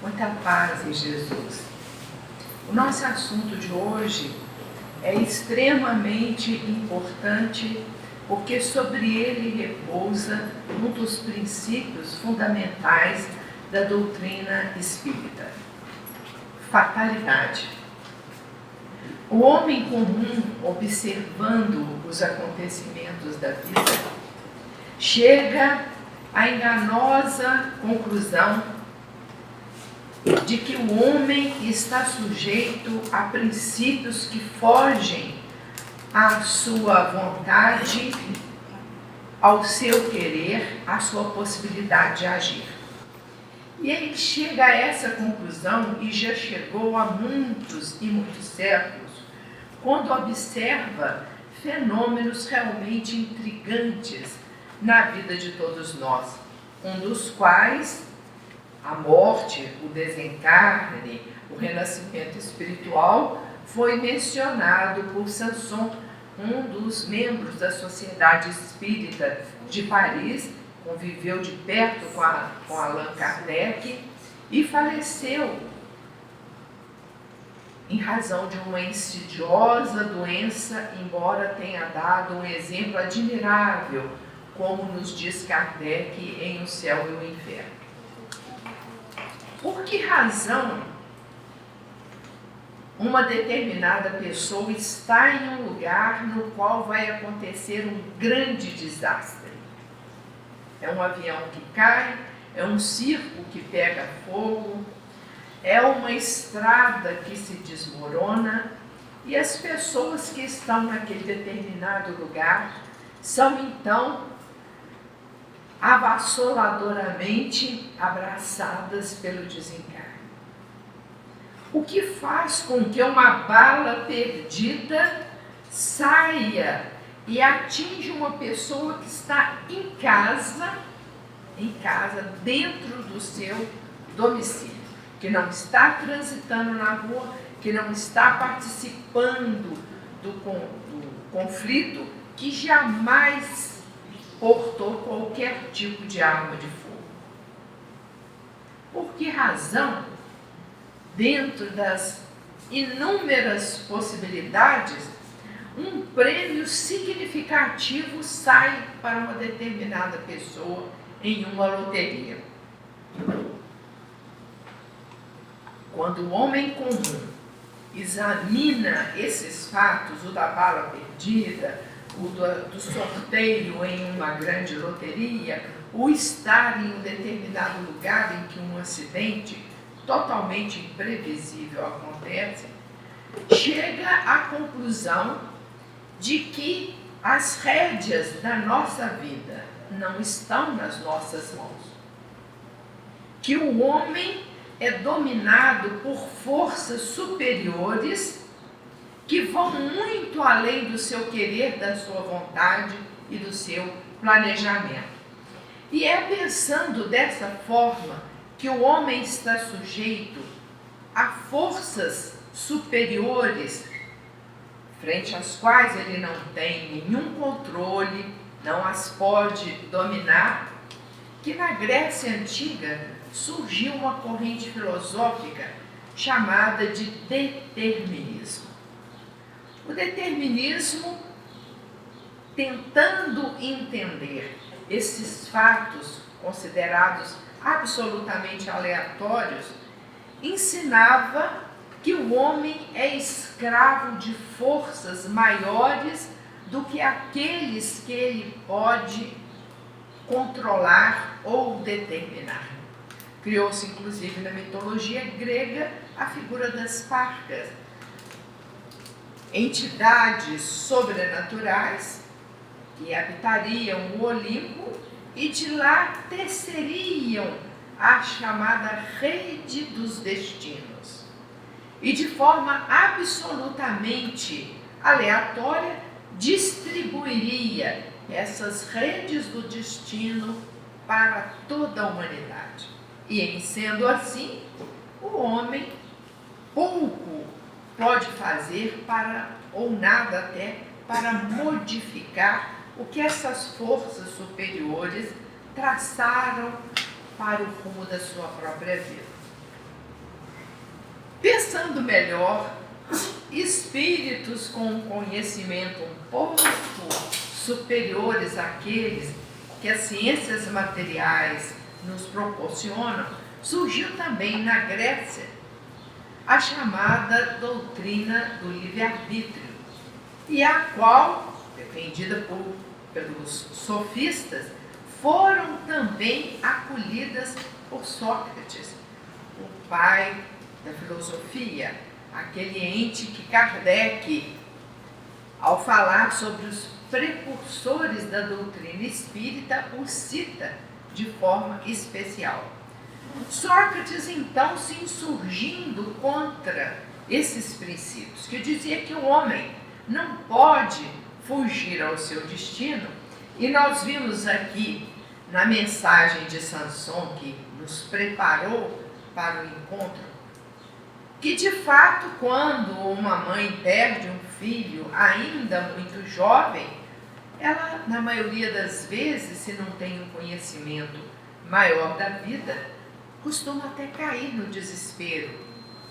Muita paz em Jesus. O nosso assunto de hoje é extremamente importante porque sobre ele repousa um dos princípios fundamentais da doutrina espírita: fatalidade. O homem comum, observando os acontecimentos da vida, chega à enganosa conclusão de que o homem está sujeito a princípios que fogem à sua vontade, ao seu querer, à sua possibilidade de agir. E ele chega a essa conclusão, e já chegou há muitos e muitos séculos, quando observa fenômenos realmente intrigantes na vida de todos nós, um dos quais a morte, o desencarne, o renascimento espiritual, foi mencionado por Sanson, um dos membros da Sociedade Espírita de Paris, conviveu de perto com Allan Kardec e faleceu em razão de uma insidiosa doença, embora tenha dado um exemplo admirável, como nos diz Kardec em O Céu e o Inferno. Por que razão uma determinada pessoa está em um lugar no qual vai acontecer um grande desastre? É um avião que cai, é um circo que pega fogo, é uma estrada que se desmorona, e as pessoas que estão naquele determinado lugar são então avassaladoramente abraçadas pelo desencarne. O que faz com que uma bala perdida saia e atinja uma pessoa que está em casa, dentro do seu domicílio, que não está transitando na rua, que não está participando do conflito, que jamais portou qualquer tipo de arma de fogo. Por que razão, dentro das inúmeras possibilidades, um prêmio significativo sai para uma determinada pessoa em uma loteria? Quando o homem comum examina esses fatos, o da bala perdida, o do sorteio em uma grande loteria, o estar em um determinado lugar em que um acidente totalmente imprevisível acontece, chega à conclusão de que as rédeas da nossa vida não estão nas nossas mãos, que o homem é dominado por forças superiores que vão muito além do seu querer, da sua vontade e do seu planejamento. E é pensando dessa forma que o homem está sujeito a forças superiores, frente às quais ele não tem nenhum controle, não as pode dominar, que na Grécia Antiga surgiu uma corrente filosófica chamada de determinismo. O determinismo, tentando entender esses fatos considerados absolutamente aleatórios, ensinava que o homem é escravo de forças maiores do que aqueles que ele pode controlar ou determinar. Criou-se, inclusive, na mitologia grega, a figura das Parcas, entidades sobrenaturais que habitariam o Olimpo e de lá teceriam a chamada rede dos destinos. E de forma absolutamente aleatória, distribuiria essas redes do destino para toda a humanidade. E em sendo assim, o homem pouco pode fazer para, ou nada até, para modificar o que essas forças superiores traçaram para o rumo da sua própria vida. Pensando melhor, espíritos com um conhecimento um pouco superiores àqueles que as ciências materiais nos proporcionam, surgiu também na Grécia a chamada doutrina do livre-arbítrio, e a qual, defendida pelos sofistas, foram também acolhidas por Sócrates, o pai da filosofia, aquele ente que Kardec, ao falar sobre os precursores da doutrina espírita, o cita de forma especial. Sócrates, então, se insurgindo contra esses princípios, que dizia que o homem não pode fugir ao seu destino, e nós vimos aqui na mensagem de Sanson, que nos preparou para o encontro, que de fato, quando uma mãe perde um filho ainda muito jovem, ela, na maioria das vezes, se não tem um conhecimento maior da vida, costuma até cair no desespero,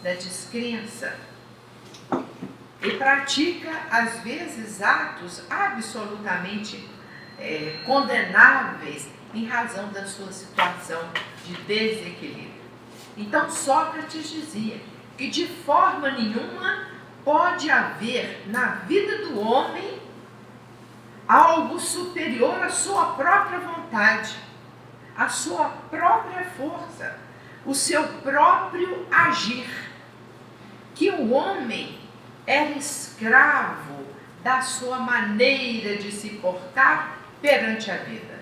na descrença, e pratica, às vezes, atos absolutamente condenáveis em razão da sua situação de desequilíbrio. Então, Sócrates dizia que de forma nenhuma pode haver na vida do homem algo superior à sua própria vontade, à sua própria força, o seu próprio agir. Que o homem era escravo da sua maneira de se portar perante a vida.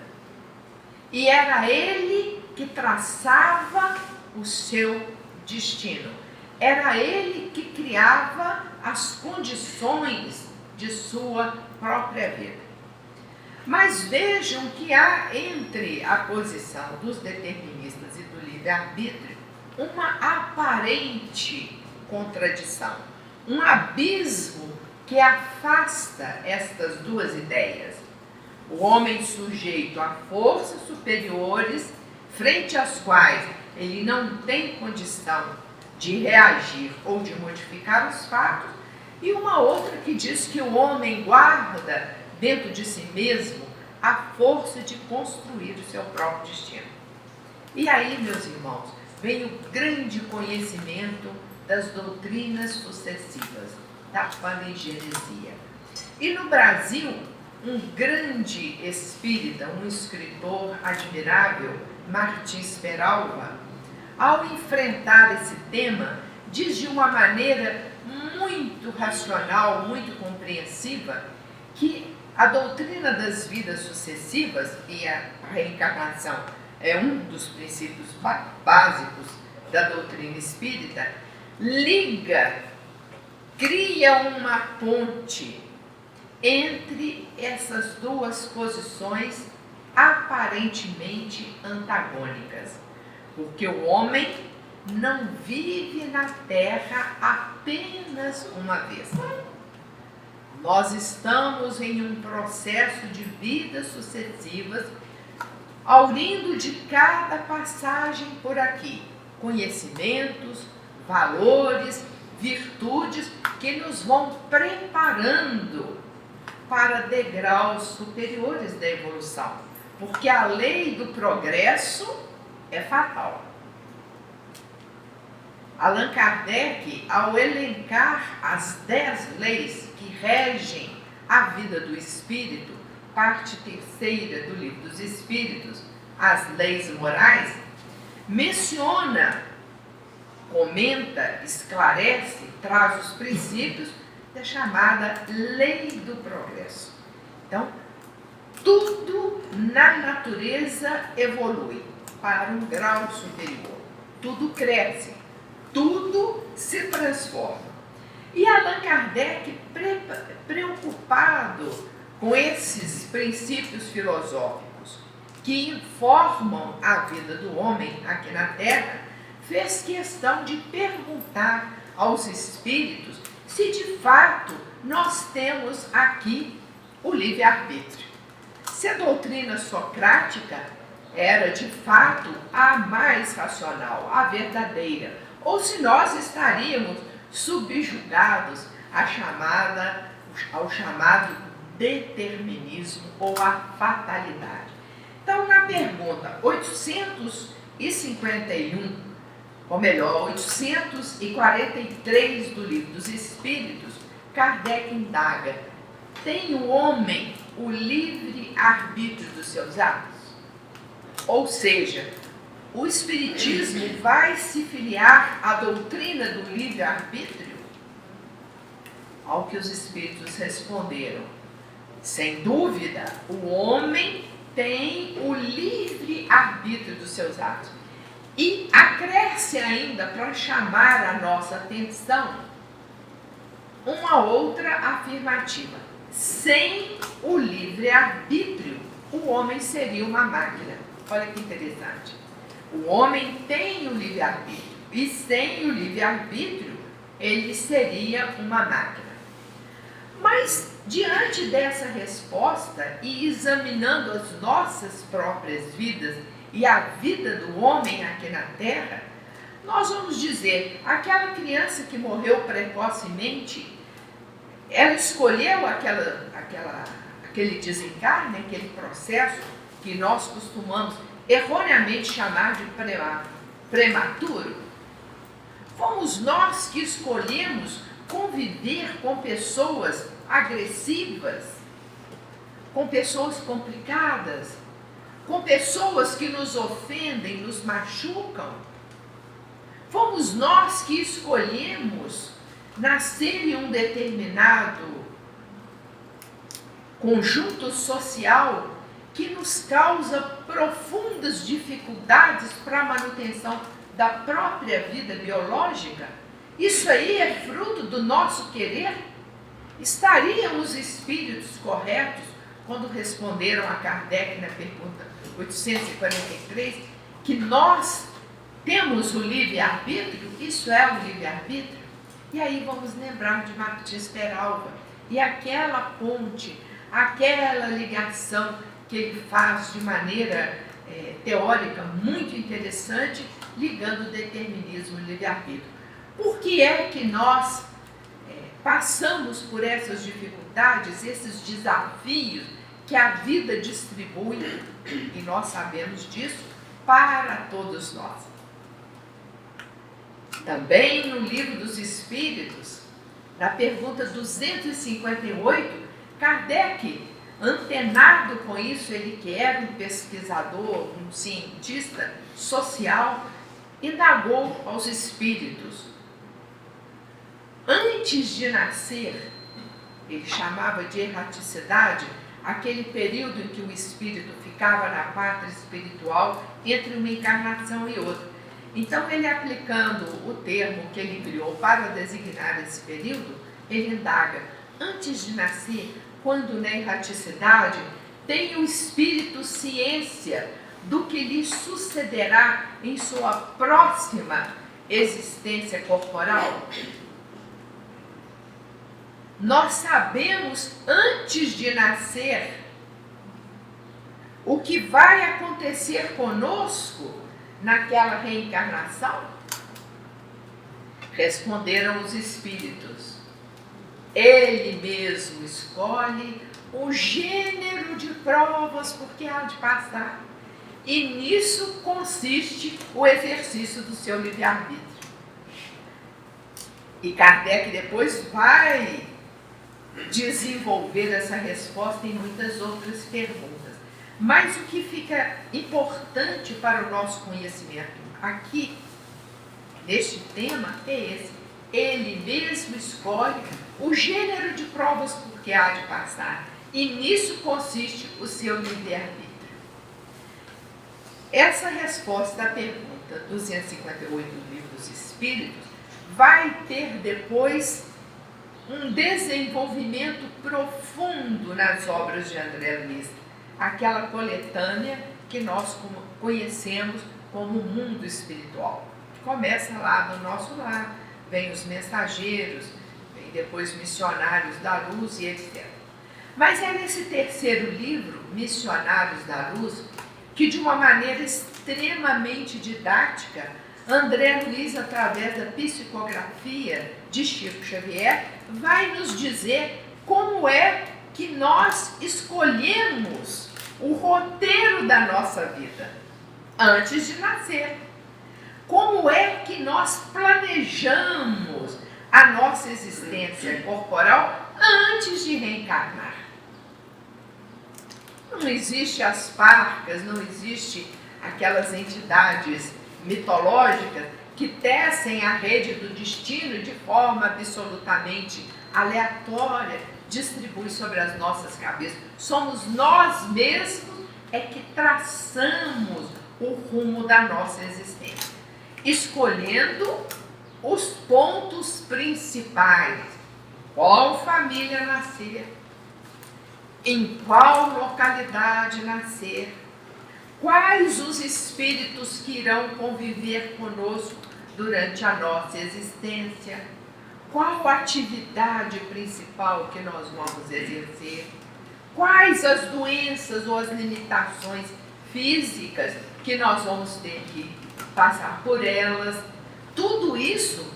E era ele que traçava o seu destino. Era ele que criava as condições de sua própria vida. Mas vejam que há entre a posição dos deterministas e do livre-arbítrio uma aparente contradição, um abismo que afasta estas duas ideias. O homem sujeito a forças superiores, frente às quais ele não tem condição de reagir ou de modificar os fatos, e uma outra que diz que o homem guarda dentro de si mesmo a força de construir o seu próprio destino. E aí, meus irmãos, vem o grande conhecimento das doutrinas sucessivas, da panengenesia. E no Brasil, um grande espírita, um escritor admirável, Martins Peralva, ao enfrentar esse tema, diz de uma maneira muito racional, muito compreensiva, que a doutrina das vidas sucessivas, e a reencarnação é um dos princípios básicos da doutrina espírita, cria uma ponte entre essas duas posições aparentemente antagônicas, porque o homem não vive na Terra apenas uma vez. Nós estamos em um processo de vidas sucessivas, aurindo de cada passagem por aqui conhecimentos, valores, virtudes que nos vão preparando para degraus superiores da evolução, porque a lei do progresso é fatal. Allan Kardec, ao elencar as 10 leis que regem a vida do espírito, parte 3ª do Livro dos Espíritos, as leis morais, menciona, comenta, esclarece, traz os princípios da chamada lei do progresso. Então, tudo na natureza evolui para um grau superior, tudo cresce, tudo se transforma. E Allan Kardec, preocupado com esses princípios filosóficos que informam a vida do homem aqui na Terra, fez questão de perguntar aos espíritos se de fato nós temos aqui o livre-arbítrio. Se a doutrina socrática era de fato a mais racional, a verdadeira, ou se nós estaríamos subjugados ao chamado determinismo ou à fatalidade. Então, na pergunta 851, ou melhor, 843 do Livro dos Espíritos, Kardec indaga: tem o homem o livre-arbítrio dos seus atos? Ou seja, o Espiritismo vai se filiar à doutrina do livre-arbítrio? Ao que os Espíritos responderam: sem dúvida, o homem tem o livre-arbítrio dos seus atos. E acresce ainda, para chamar a nossa atenção, uma outra afirmativa: sem o livre-arbítrio, o homem seria uma máquina. Olha que interessante. O homem tem o livre-arbítrio, e sem o livre-arbítrio, ele seria uma máquina. Mas, diante dessa resposta, e examinando as nossas próprias vidas e a vida do homem aqui na Terra, nós vamos dizer: aquela criança que morreu precocemente, ela escolheu aquele desencarne, aquele processo que nós costumamos erroneamente chamar de prematuro? Fomos nós que escolhemos conviver com pessoas agressivas, com pessoas complicadas, com pessoas que nos ofendem, nos machucam? Fomos nós que escolhemos nascer em um determinado conjunto social que nos causa profundas dificuldades para a manutenção da própria vida biológica? Isso aí é fruto do nosso querer? Estariam os espíritos corretos quando responderam a Kardec na pergunta 843 que nós temos o livre-arbítrio? Isso é o livre-arbítrio? E aí vamos lembrar de Martins Peralva e aquela ponte, aquela ligação que ele faz de maneira teórica muito interessante, ligando o determinismo e o livre-arbítrio. Por que é que nós passamos por essas dificuldades, esses desafios que a vida distribui, e nós sabemos disso, para todos nós? Também no Livro dos Espíritos, na pergunta 258, Kardec, antenado com isso, ele que era um pesquisador, um cientista social, indagou aos espíritos: antes de nascer, ele chamava de erraticidade aquele período em que o espírito ficava na pátria espiritual entre uma encarnação e outra. Então, ele aplicando o termo que ele criou para designar esse período, ele indaga: antes de nascer, quando na erraticidade, tem o espírito ciência do que lhe sucederá em sua próxima existência corporal? Nós sabemos, antes de nascer, o que vai acontecer conosco naquela reencarnação? Responderam os espíritos: ele mesmo escolhe o gênero de provas por que há de passar, e nisso consiste o exercício do seu livre-arbítrio. E Kardec depois vai desenvolver essa resposta em muitas outras perguntas. Mas o que fica importante para o nosso conhecimento aqui, neste tema, é esse: ele mesmo escolhe o gênero de provas por que há de passar, e nisso consiste o seu livre-arbítrio. Essa resposta da pergunta 258 do Livro dos Espíritos vai ter depois um desenvolvimento profundo nas obras de André Luiz, aquela coletânea que nós conhecemos como mundo espiritual. Começa lá do nosso lar, vem os mensageiros, vem depois missionários da luz e etc. Mas é nesse terceiro livro, Missionários da Luz, que de uma maneira extremamente didática, André Luiz, através da psicografia de Chico Xavier, vai nos dizer como é que nós escolhemos o roteiro da nossa vida antes de nascer. Como é que nós planejamos a nossa existência corporal antes de reencarnar? Não existe as parcas, não existe aquelas entidades mitológicas que tecem a rede do destino de forma absolutamente aleatória, distribui sobre as nossas cabeças. Somos nós mesmos que traçamos o rumo da nossa existência, escolhendo os pontos principais. Qual família nascer? Em qual localidade nascer? Quais os espíritos que irão conviver conosco durante a nossa existência? Qual a atividade principal que nós vamos exercer? Quais as doenças ou as limitações físicas que nós vamos ter que passar por elas? Tudo isso,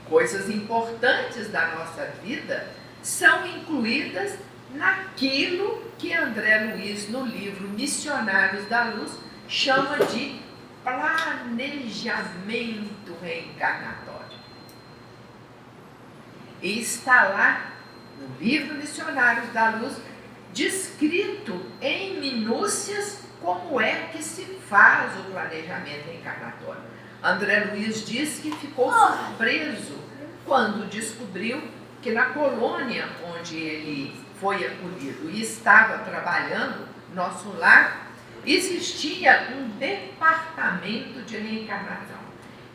coisas importantes da nossa vida, são incluídas naquilo que André Luiz, no livro Missionários da Luz, chama de planejamento reencarnatório. E está lá, no livro Missionários da Luz, descrito em minúcias como é que se faz o planejamento reencarnatório. André Luiz diz que ficou surpreso quando descobriu que na colônia onde ele foi acolhido e estava trabalhando, nosso lar, existia um departamento de reencarnação.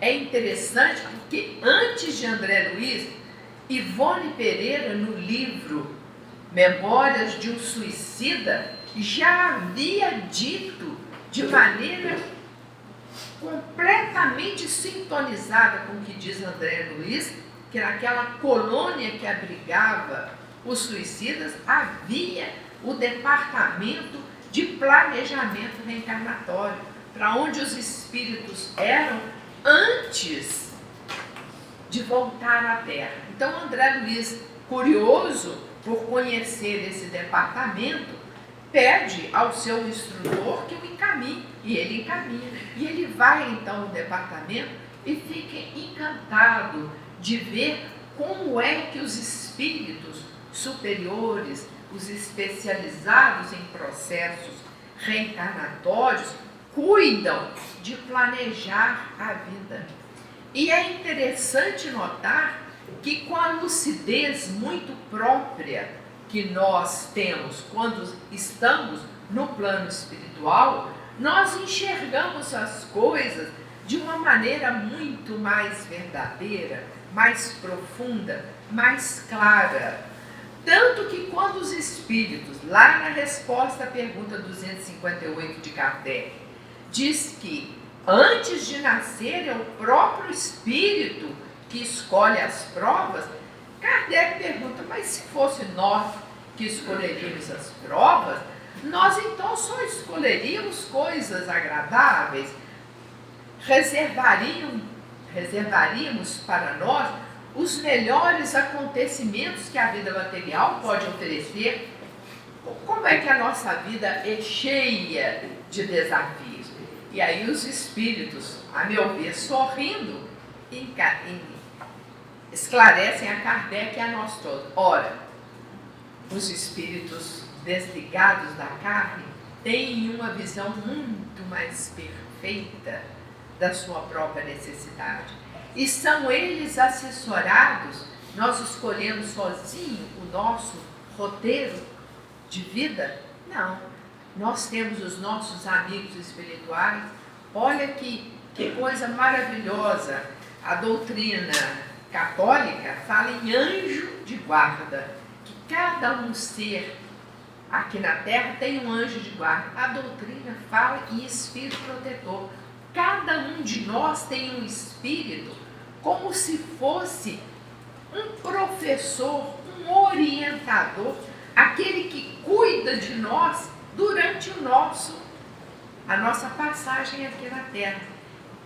É interessante porque antes de André Luiz, Ivone Pereira, no livro Memórias de um Suicida, já havia dito de maneira completamente sintonizada com o que diz André Luiz, que naquela colônia que abrigava os suicidas havia o departamento de planejamento reencarnatório, para onde os espíritos eram antes de voltar à Terra. Então André Luiz, curioso por conhecer esse departamento, pede ao seu instrutor que o encaminhe, e ele encaminha. E ele vai então ao departamento e fica encantado de ver como é que os espíritos superiores, os especializados em processos reencarnatórios, cuidam de planejar a vida. E é interessante notar que com a lucidez muito própria que nós temos quando estamos no plano espiritual, nós enxergamos as coisas de uma maneira muito mais verdadeira, mais profunda, mais clara. Tanto que quando os espíritos, lá na resposta à pergunta 258 de Kardec, diz que antes de nascer é o próprio espírito que escolhe as provas, Kardec pergunta, mas se fosse nós que escolheríamos as provas, nós então só escolheríamos coisas agradáveis, reservaríamos para nós os melhores acontecimentos que a vida material pode oferecer. Como é que a nossa vida é cheia de desafios? E aí os espíritos, a meu ver, sorrindo, esclarecem a Kardec e a nós todos. Ora, os espíritos desligados da carne têm uma visão muito mais perfeita da sua própria necessidade. E são eles assessorados, nós escolhemos sozinho o nosso roteiro de vida? Não. Nós temos os nossos amigos espirituais. Olha que coisa maravilhosa. A doutrina católica fala em anjo de guarda, que cada um ser aqui na Terra tem um anjo de guarda. A doutrina fala em espírito protetor. Cada um de nós tem um espírito como se fosse um professor, um orientador, aquele que cuida de nós durante a nossa passagem aqui na Terra.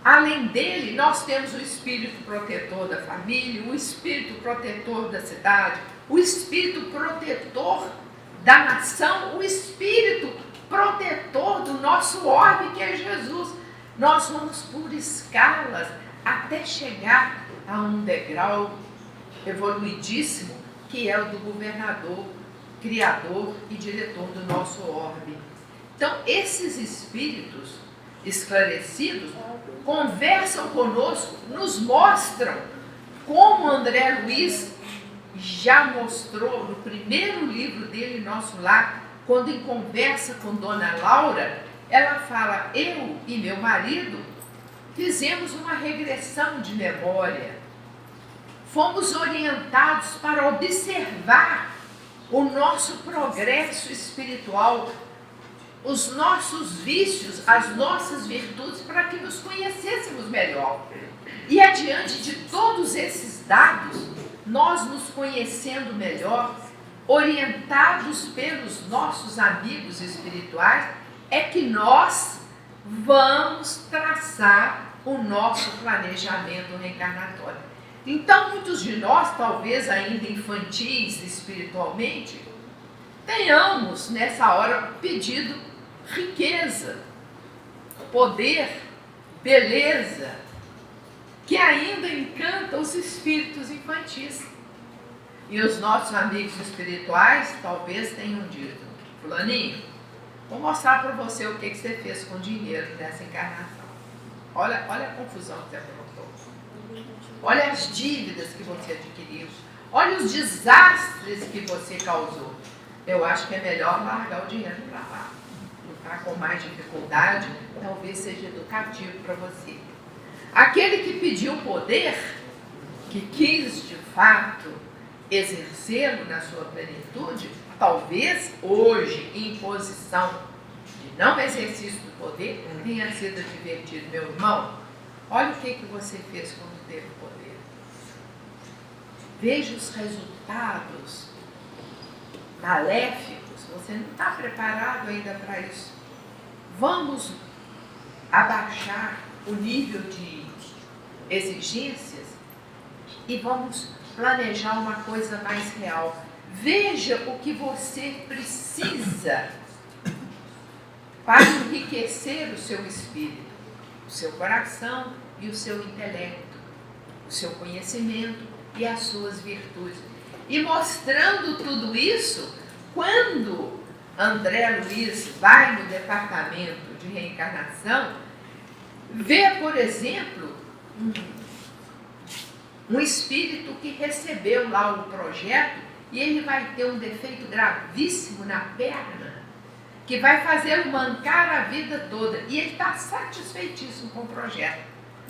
Além dele, nós temos o espírito protetor da família, o espírito protetor da cidade, o espírito protetor da nação, o espírito protetor do nosso orbe, que é Jesus. Nós vamos por escalas até chegar a um degrau evoluidíssimo, que é o do governador, criador e diretor do nosso orbe. Então, esses espíritos esclarecidos conversam conosco, nos mostram, como André Luiz já mostrou no primeiro livro dele, Nosso Lar, quando em conversa com Dona Laura, ela fala: eu e meu marido fizemos uma regressão de memória, fomos orientados para observar o nosso progresso espiritual, os nossos vícios, as nossas virtudes, para que nos conhecêssemos melhor. E adiante de todos esses dados, nós nos conhecendo melhor, orientados pelos nossos amigos espirituais, é que nós vamos traçar o nosso planejamento reencarnatório. Então, muitos de nós, talvez ainda infantis espiritualmente, tenhamos nessa hora pedido riqueza, poder, beleza, que ainda encanta os espíritos infantis. E os nossos amigos espirituais talvez tenham dito: fulaninho, vou mostrar para você o que você fez com o dinheiro dessa encarnação. Olha a confusão que você aprontou. Olha as dívidas que você adquiriu. Olha os desastres que você causou. Eu acho que é melhor largar o dinheiro para lá. Lutar com mais dificuldade talvez seja educativo para você. Aquele que pediu poder, que quis de fato exercê-lo na sua plenitude, talvez hoje, em posição de não exercício do poder, tenha sido advertido: meu irmão, olha o que você fez quando teve poder. Veja os resultados maléficos, você não está preparado ainda para isso. Vamos abaixar o nível de exigências e vamos planejar uma coisa mais real. Veja o que você precisa para enriquecer o seu espírito, o seu coração e o seu intelecto, o seu conhecimento e as suas virtudes. E mostrando tudo isso, quando André Luiz vai no departamento de reencarnação, vê, por exemplo, um espírito que recebeu lá o projeto e ele vai ter um defeito gravíssimo na perna, que vai fazê-lo mancar a vida toda. E ele está satisfeitíssimo com o projeto.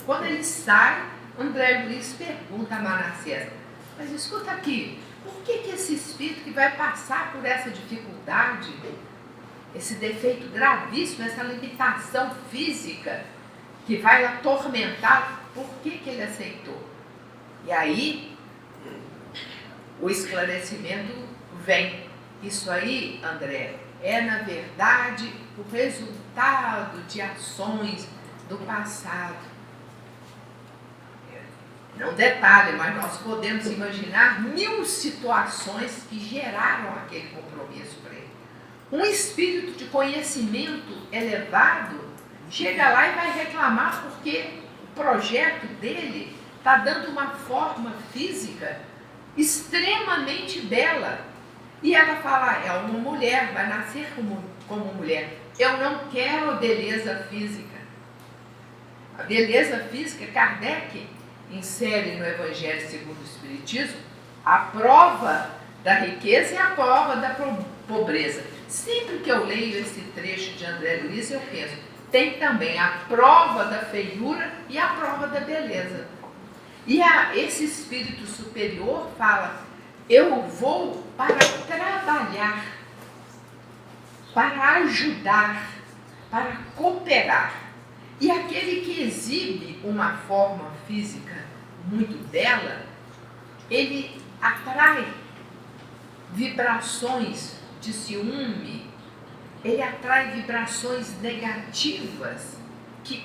Quando ele sai, André Luiz pergunta a Manassés: mas escuta aqui, por que esse espírito que vai passar por essa dificuldade, esse defeito gravíssimo, essa limitação física que vai atormentar, por que ele aceitou? E aí, o esclarecimento vem. Isso aí, André, é na verdade o resultado de ações do passado. Não detalhe, mas nós podemos imaginar 1000 situações que geraram aquele compromisso para ele. Um espírito de conhecimento elevado chega lá e vai reclamar porque o projeto dele está dando uma forma física extremamente bela. E ela fala: é uma mulher, vai nascer como mulher. Eu não quero a beleza física. A beleza física, Kardec insere no Evangelho segundo o Espiritismo a prova da riqueza e a prova da pobreza. Sempre que eu leio esse trecho de André Luiz, eu penso: tem também a prova da feiura e a prova da beleza. E esse espírito superior fala: eu vou para trabalhar, para ajudar, para cooperar. E aquele que exibe uma forma física muito bela, ele atrai vibrações de ciúme, ele atrai vibrações negativas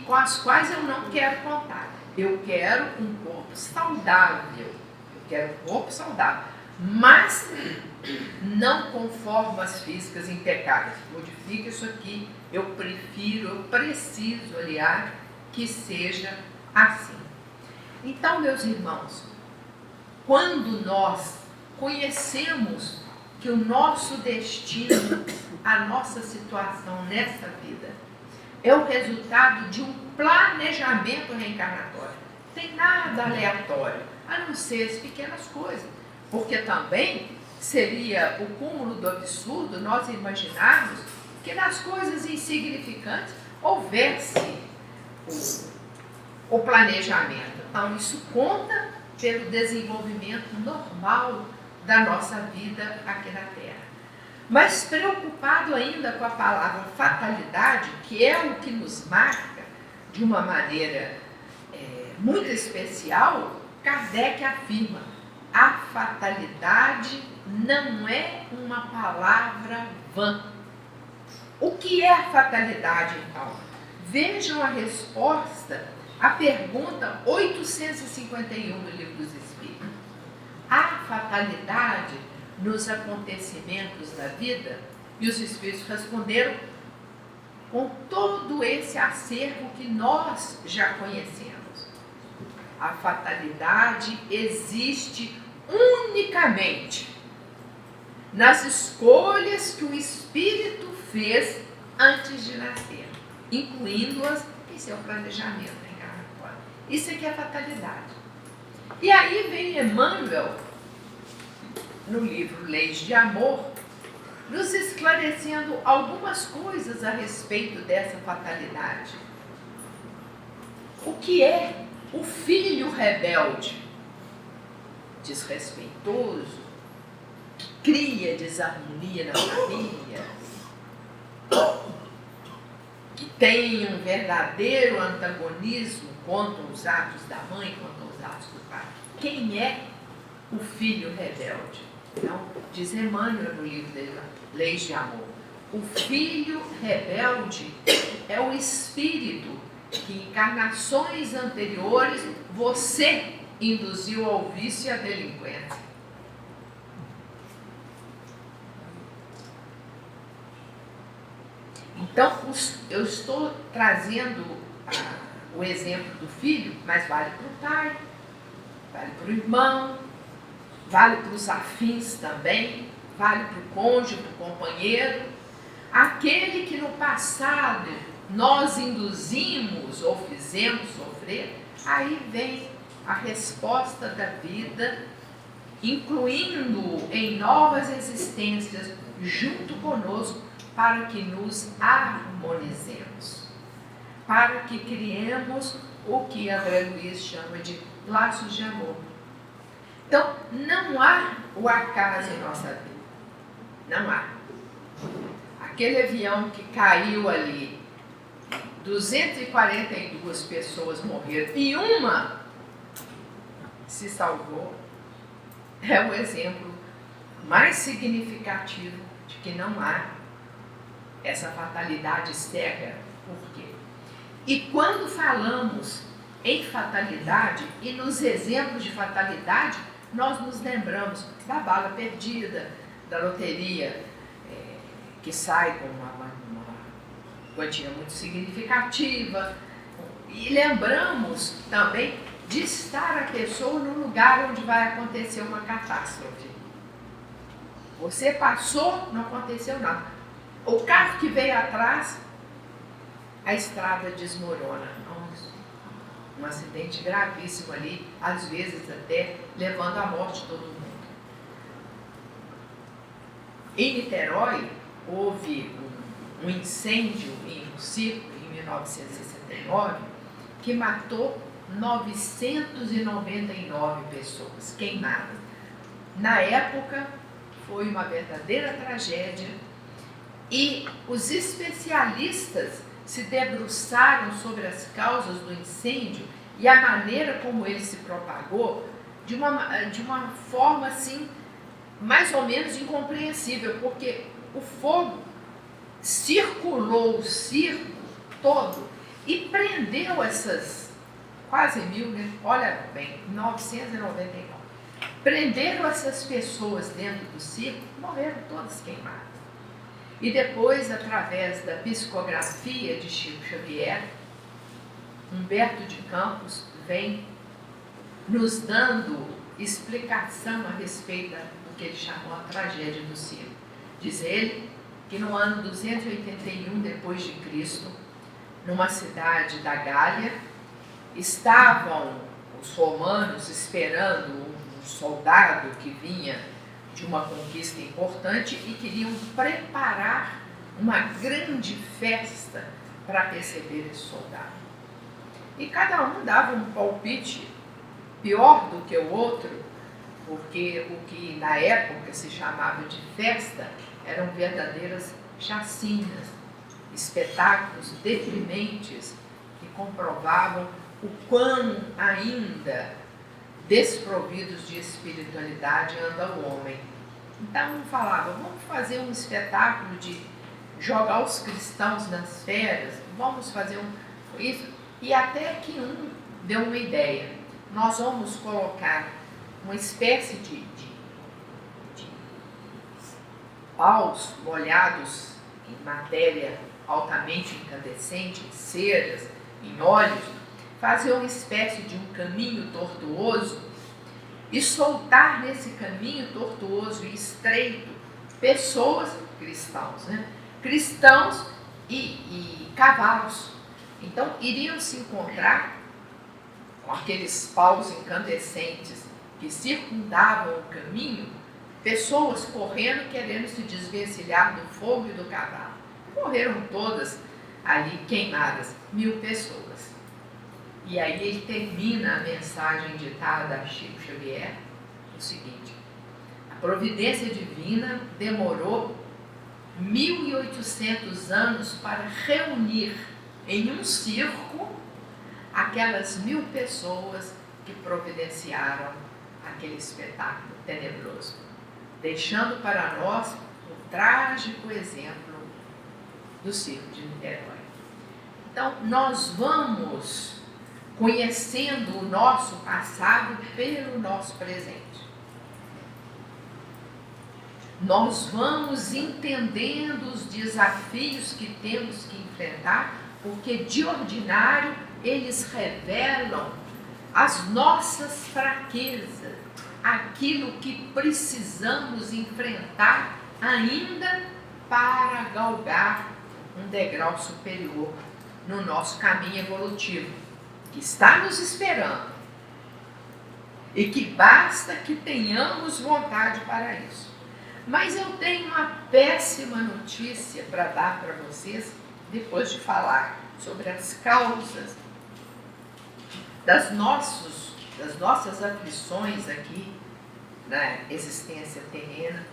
com as quais eu não quero contar. Eu quero um corpo saudável. Eu quero um corpo saudável. Mas não com formas físicas impecáveis. Modifica isso aqui. Eu preciso, aliás, que seja assim. Então, meus irmãos, quando nós conhecemos que o nosso destino, a nossa situação nessa vida, é o resultado de um planejamento reencarnatório, não tem nada aleatório, a não ser as pequenas coisas, porque também seria o cúmulo do absurdo nós imaginarmos que nas coisas insignificantes houvesse o planejamento. Então, isso conta pelo desenvolvimento normal da nossa vida aqui na Terra. Mas preocupado ainda com a palavra fatalidade, que é o que nos marca de uma maneira muito especial, Kardec afirma: a fatalidade não é uma palavra vã. O que é a fatalidade, então? Vejam a resposta à pergunta 851 do Livro dos Espíritos. A fatalidade nos acontecimentos da vida? E os Espíritos responderam com todo esse acervo que nós já conhecemos. A fatalidade existe unicamente nas escolhas que o espírito fez antes de nascer, incluindo-as em seu planejamento encarnatório. Isso aqui é fatalidade. E aí vem Emmanuel, no livro Leis de Amor, nos esclarecendo algumas coisas a respeito dessa fatalidade. O que é o filho rebelde? Desrespeitoso, que cria desarmonia na família, que tem um verdadeiro antagonismo contra os atos da mãe, contra os atos do pai. Quem é o filho rebelde? Então, diz Emmanuel no livro dele, Leis de Amor: o filho rebelde é o espírito que em encarnações anteriores você induziu ao vício e à delinquência. Então, eu estou trazendo o exemplo do filho, mas vale para o pai, vale para o irmão, vale para os afins também, vale para o cônjuge, para o companheiro, aquele que no passado nós induzimos ou fizemos sofrer. Aí vem a resposta da vida, incluindo em novas existências junto conosco, para que nos harmonizemos, para que criemos o que André Luiz chama de laços de amor. Então, não há o acaso em nossa vida. Não há. Aquele avião que caiu ali, 242 pessoas morreram e uma se salvou, é o exemplo mais significativo de que não há essa fatalidade cega. Por quê? E quando falamos em fatalidade e nos exemplos de fatalidade, nós nos lembramos da bala perdida, da loteria que sai com uma quantia muito significativa, e lembramos também de estar a pessoa no lugar onde vai acontecer uma catástrofe. Você passou, não aconteceu nada. O carro que veio atrás, a estrada desmorona. Um acidente gravíssimo ali, às vezes até levando à morte de todo mundo. Em Niterói, houve um incêndio em um circo em 1969 que matou 999 pessoas queimadas. Na época, foi uma verdadeira tragédia. E os especialistas se debruçaram sobre as causas do incêndio e a maneira como ele se propagou de uma forma assim, mais ou menos incompreensível, porque o fogo circulou o circo todo e prendeu essas quase 1000, né? Olha bem, 999. Prenderam essas pessoas dentro do circo, morreram todas queimadas. E depois, através da psicografia de Chico Xavier, Humberto de Campos vem nos dando explicação a respeito do que ele chamou a tragédia do circo. Diz ele que no ano 281 depois de Cristo, numa cidade da Gália, estavam os romanos esperando um soldado que vinha de uma conquista importante e queriam preparar uma grande festa para receber esse soldado. E cada um dava um palpite pior do que o outro, porque o que na época se chamava de festa eram verdadeiras chacinas, espetáculos deprimentes que comprovavam o quão ainda desprovidos de espiritualidade anda o homem. Então falava, vamos fazer um espetáculo de jogar os cristãos nas feras, vamos fazer isso, e até que um deu uma ideia. Nós vamos colocar uma espécie de paus molhados em matéria altamente incandescente, em ceras, em óleos, fazer uma espécie de um caminho tortuoso e soltar nesse caminho tortuoso e estreito pessoas, cristãos, né? Cristãos e cavalos. Então, iriam se encontrar com aqueles paus incandescentes que circundavam o caminho, pessoas correndo, querendo se desvencilhar do fogo e do cavalo. Morreram todas ali queimadas, 1000 pessoas. E aí ele termina a mensagem ditada a Chico Xavier o seguinte: a providência divina demorou 1800 anos para reunir em um circo aquelas 1000 pessoas que providenciaram aquele espetáculo tenebroso, deixando para nós o trágico exemplo do circo de Niterói. Então, nós vamos conhecendo o nosso passado pelo nosso presente. Nós vamos entendendo os desafios que temos que enfrentar, porque de ordinário eles revelam as nossas fraquezas, aquilo que precisamos enfrentar ainda para galgar um degrau superior no nosso caminho evolutivo, que está nos esperando e que basta que tenhamos vontade para isso. Mas eu tenho uma péssima notícia para dar para vocês, depois de falar sobre as causas das nossas aflições aqui na existência terrena,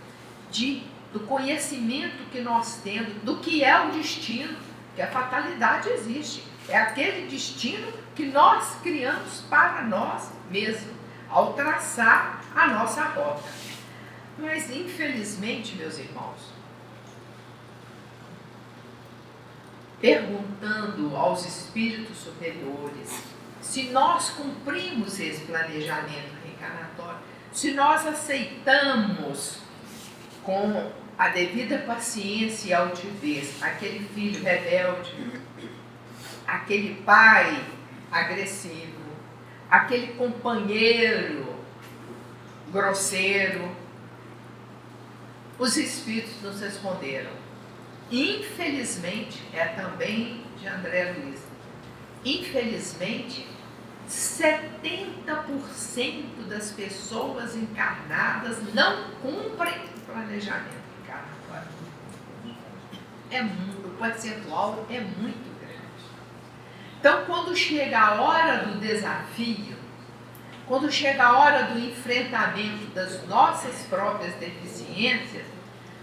do conhecimento que nós temos do que é o destino, que a fatalidade existe. É aquele destino que nós criamos para nós mesmos, ao traçar a nossa rota. Mas, infelizmente, meus irmãos, perguntando aos espíritos superiores se nós cumprimos esse planejamento reencarnatório, se nós aceitamos com a devida paciência e altivez aquele filho rebelde, aquele pai agressivo, aquele companheiro grosseiro, os espíritos nos responderam. Infelizmente, é também de André Luiz, infelizmente, 70% das pessoas encarnadas não cumprem o planejamento encarnatório. O percentual é muito grande. Então, quando chega a hora do desafio, quando chega a hora do enfrentamento das nossas próprias deficiências,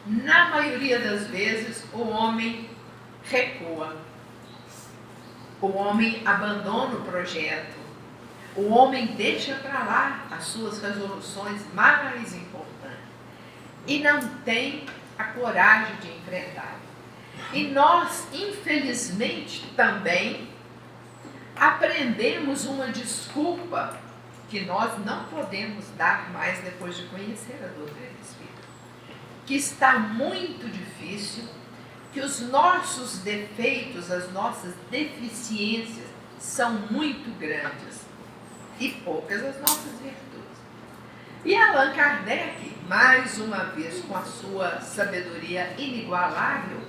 na maioria das vezes o homem recua. O homem abandona o projeto. O homem deixa para lá as suas resoluções mais importantes e não tem a coragem de enfrentar. E nós, infelizmente, também aprendemos uma desculpa que nós não podemos dar mais depois de conhecer a doutrina espírita, que está muito difícil, que os nossos defeitos, as nossas deficiências são muito grandes e poucas as nossas virtudes. E Allan Kardec, mais uma vez com a sua sabedoria inigualável,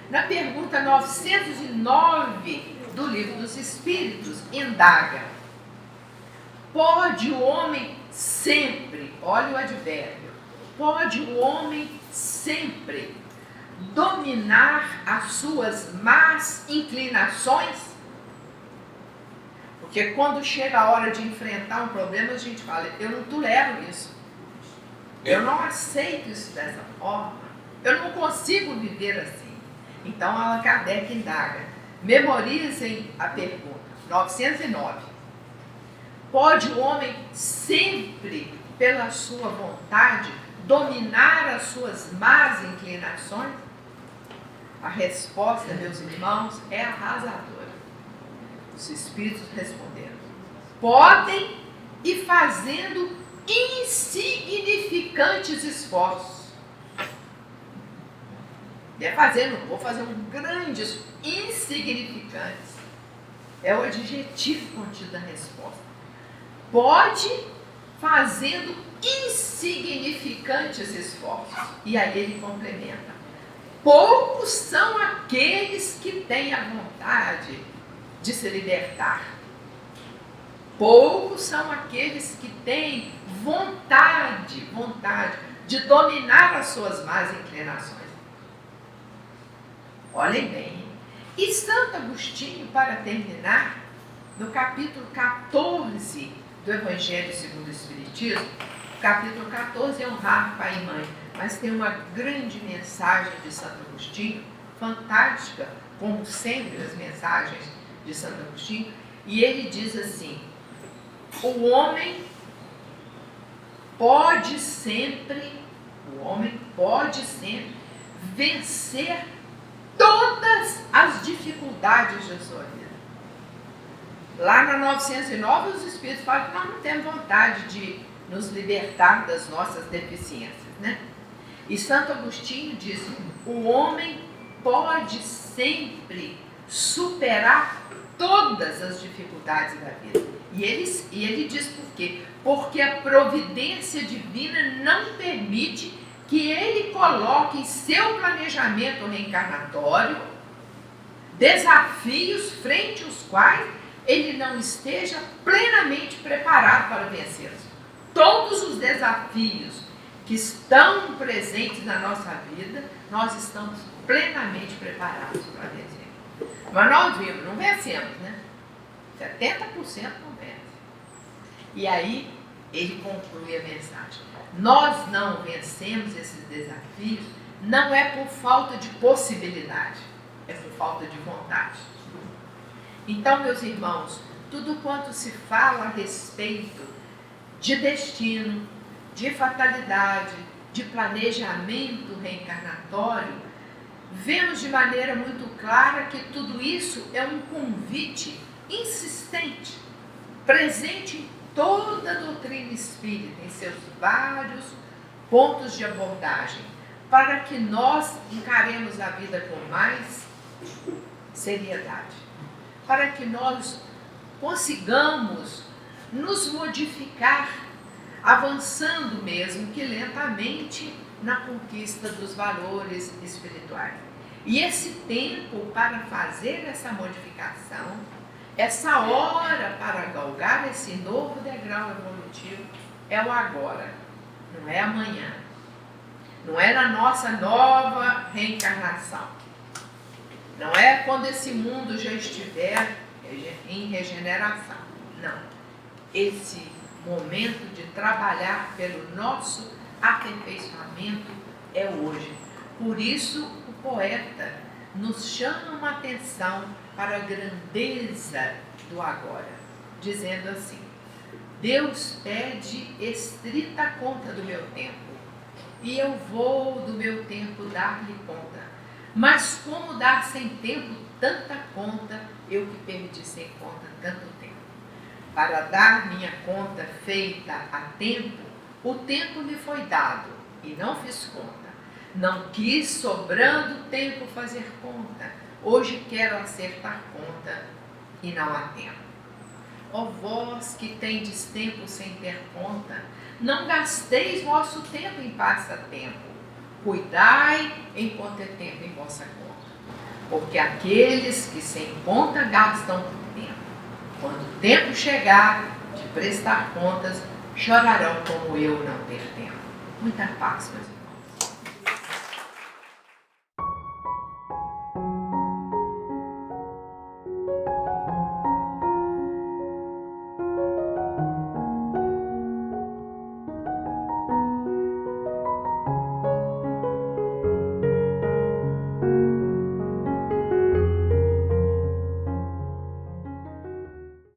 na pergunta 909 do Livro dos Espíritos, indaga: pode o homem sempre, olha o advérbio, pode o homem sempre dominar as suas más inclinações? Porque quando chega a hora de enfrentar um problema, a gente fala: eu não tolero isso, eu não aceito isso dessa forma, eu não consigo viver assim. Então Allan Kardec indaga, memorizem a pergunta 909: pode o homem sempre, pela sua vontade, dominar as suas más inclinações? A resposta, meus irmãos, é arrasadora. Os espíritos responderam: podem, e fazendo insignificantes esforços. Vou fazer um grande esforço. Insignificantes é o adjetivo contido na resposta. Pode, fazendo insignificantes esforços. E aí ele complementa: poucos são aqueles que têm a vontade de se libertar. Poucos são aqueles que têm vontade de dominar as suas más inclinações. Olhem bem. E Santo Agostinho, para terminar, no capítulo 14 do Evangelho segundo o Espiritismo, capítulo 14 é honrar pai e mãe, mas tem uma grande mensagem de Santo Agostinho, fantástica, como sempre as mensagens de Santo Agostinho, e ele diz assim: o homem pode sempre vencer todas as dificuldades da sua vida. Lá na 909, os Espíritos falam que nós não temos vontade de nos libertar das nossas deficiências, né? E Santo Agostinho diz: o homem pode sempre superar todas as dificuldades da vida. E ele diz por quê? Porque a providência divina não permite que ele coloque em seu planejamento reencarnatório desafios frente aos quais ele não esteja plenamente preparado para vencê-los. Todos os desafios que estão presentes na nossa vida, nós estamos plenamente preparados para vencer. Mas nós vimos, não vencemos, né? 70% não vence. E aí ele conclui a mensagem: nós não vencemos esses desafios, não é por falta de possibilidade, é por falta de vontade. Então, meus irmãos, tudo quanto se fala a respeito de destino, de fatalidade, de planejamento reencarnatório, vemos de maneira muito clara que tudo isso é um convite insistente, presente em toda a doutrina espírita, em seus vários pontos de abordagem, para que nós encaremos a vida com mais seriedade, para que nós consigamos nos modificar, avançando mesmo que lentamente na conquista dos valores espirituais. E esse tempo para fazer essa modificação, essa hora para galgar esse novo degrau evolutivo, é o agora, não é amanhã, não é na nossa nova reencarnação, não é quando esse mundo já estiver em regeneração, não. Esse momento de trabalhar pelo nosso aperfeiçoamento é hoje. Por isso o poeta nos chama uma atenção para a grandeza do agora, dizendo assim: Deus pede estrita conta do meu tempo, e eu vou do meu tempo dar-lhe conta. Mas como dar sem tempo tanta conta, eu que perdi sem conta tanto tempo? Para dar minha conta feita a tempo, o tempo me foi dado e não fiz conta. Não quis, sobrando tempo, fazer conta. Hoje quero acertar conta e não há tempo. Ó vós que tendes tempo sem ter conta, não gasteis vosso tempo em passatempo. Cuidai enquanto é tempo em vossa conta. Porque aqueles que sem conta gastam tempo, quando o tempo chegar de prestar contas, chorarão como eu não ter tempo. Muita paz, meus irmãos.